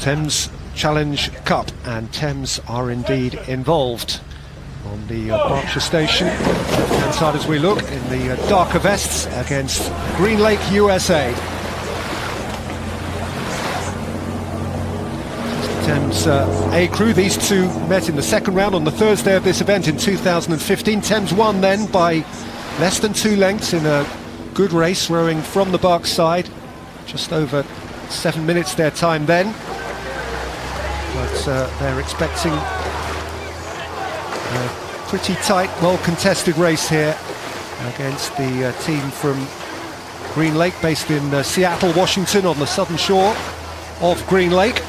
Thames Challenge Cup, and Thames are indeed involved. On the Berkshire Station, left-hand side as we look, in the darker vests against Green Lake, USA. Thames A crew, these two met in the second round on the Thursday of this event in 2015. Thames won then by less than 2 lengths in a good race, rowing from the Berks side. Just over 7 minutes their time then. But they're expecting a pretty tight, well-contested race here against the team from Green Lake, based in Seattle, Washington, on the southern shore of Green Lake.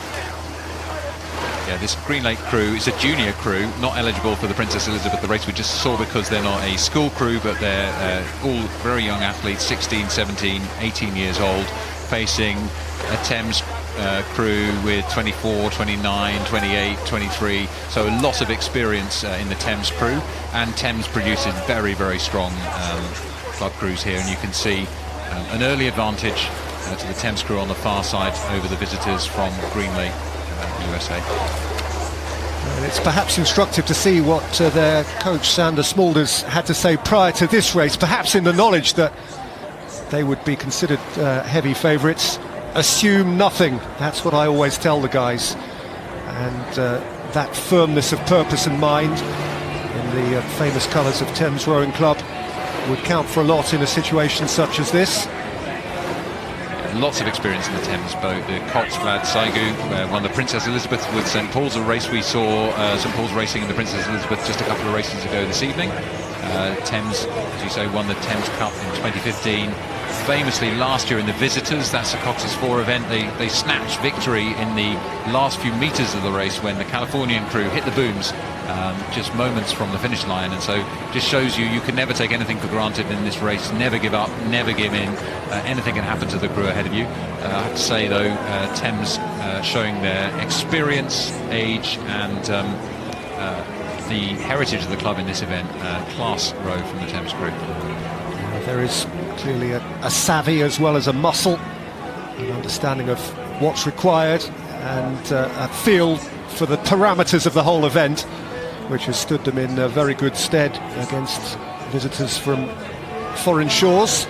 Yeah, this Green Lake crew is a junior crew, not eligible for the Princess Elizabeth, the race we just saw, because they're not a school crew, but they're all very young athletes, 16, 17, 18 years old, facing a Thames crew with 24, 29, 28, 23, so a lot of experience in the Thames crew, and Thames produces very, very strong club crews here, and you can see an early advantage to the Thames crew on the far side over the visitors from Green Lake, USA. And it's perhaps instructive to see what their coach Sander Smulders had to say prior to this race, perhaps in the knowledge that they would be considered heavy favourites. Assume nothing, that's what I always tell the guys, and that firmness of purpose and mind in the famous colours of Thames Rowing Club would count for a lot in a situation such as this. Lots of experience in the Thames boat. The Cox Vlad Saigu won the Princess Elizabeth with St Paul's, a race we saw St Paul's racing in the Princess Elizabeth just a couple of races ago this evening. Thames, as you say, won the Thames Cup in 2015. Famously last year in the visitors, that's the Cox's 4 event, they snatched victory in the last few meters of the race when the Californian crew hit the booms just moments from the finish line, and so just shows you can never take anything for granted in this race. Never give up, never give in. Anything can happen to the crew ahead of you. I have to say though, Thames showing their experience, age, and the heritage of the club in this event. Class row from the Thames crew. There is clearly a savvy as well as a muscle, an understanding of what's required, and a feel for the parameters of the whole event, which has stood them in very good stead against visitors from foreign shores.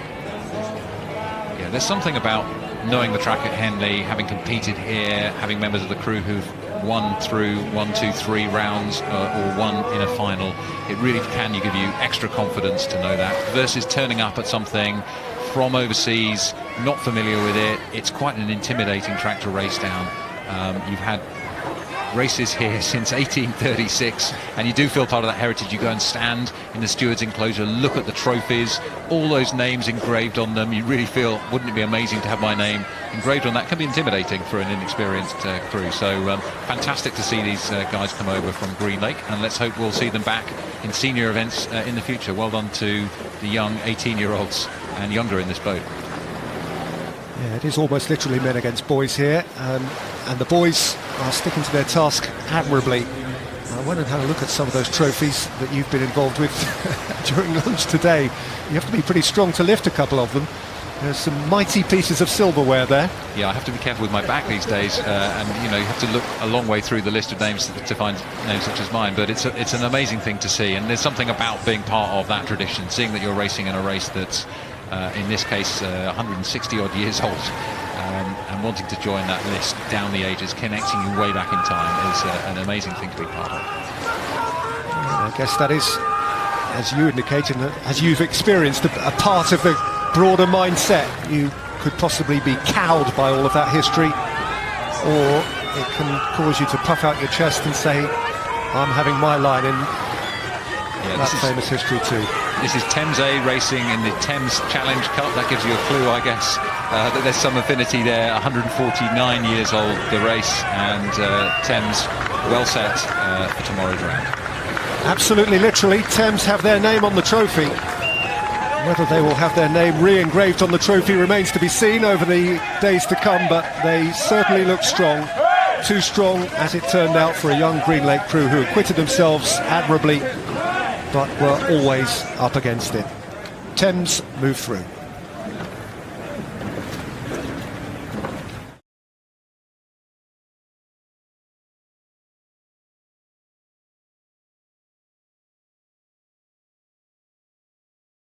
Yeah, there's something about knowing the track at Henley, having competed here, having members of the crew who've won through 1, 2, 3 rounds or won in a final. It really can give you extra confidence to know that, versus turning up at something from overseas, not familiar with it. It's quite an intimidating track to race down. You've had races here since 1836, and you do feel part of that heritage. You go and stand in the steward's enclosure, look at the trophies, all those names engraved on them. You really feel, wouldn't it be amazing to have my name engraved on that? Can be intimidating for an inexperienced crew. So fantastic to see these guys come over from Green Lake, and let's hope we'll see them back in senior events in the future. Well done to the young 18-year-olds and younger in this boat. Yeah, it is almost literally men against boys here, and the boys are sticking to their task admirably. I went and had a look at some of those trophies that you've been involved with during lunch today. You have to be pretty strong to lift a couple of them. There's some mighty pieces of silverware there. Yeah, I have to be careful with my back these days, and you know, you have to look a long way through the list of names to find names such as mine. But it's an amazing thing to see, and there's something about being part of that tradition, seeing that you're racing in a race that's in this case 160 odd years old, and wanting to join that list down the ages, connecting you way back in time, is an amazing thing to be part of. I guess that is, as you indicated, as you've experienced, a part of the broader mindset. You could possibly be cowed by all of that history, or it can cause you to puff out your chest and say, I'm having my line in that famous history too. This is Thames A racing in the Thames Challenge Cup. That gives you a clue, I guess, that there's some affinity there. 149 years old, the race, and Thames well set for tomorrow's round. Absolutely, literally, Thames have their name on the trophy. Whether they will have their name re-engraved on the trophy remains to be seen over the days to come, but they certainly look strong. Too strong, as it turned out, for a young Green Lake crew who acquitted themselves admirably, but were always up against it. Thames move through.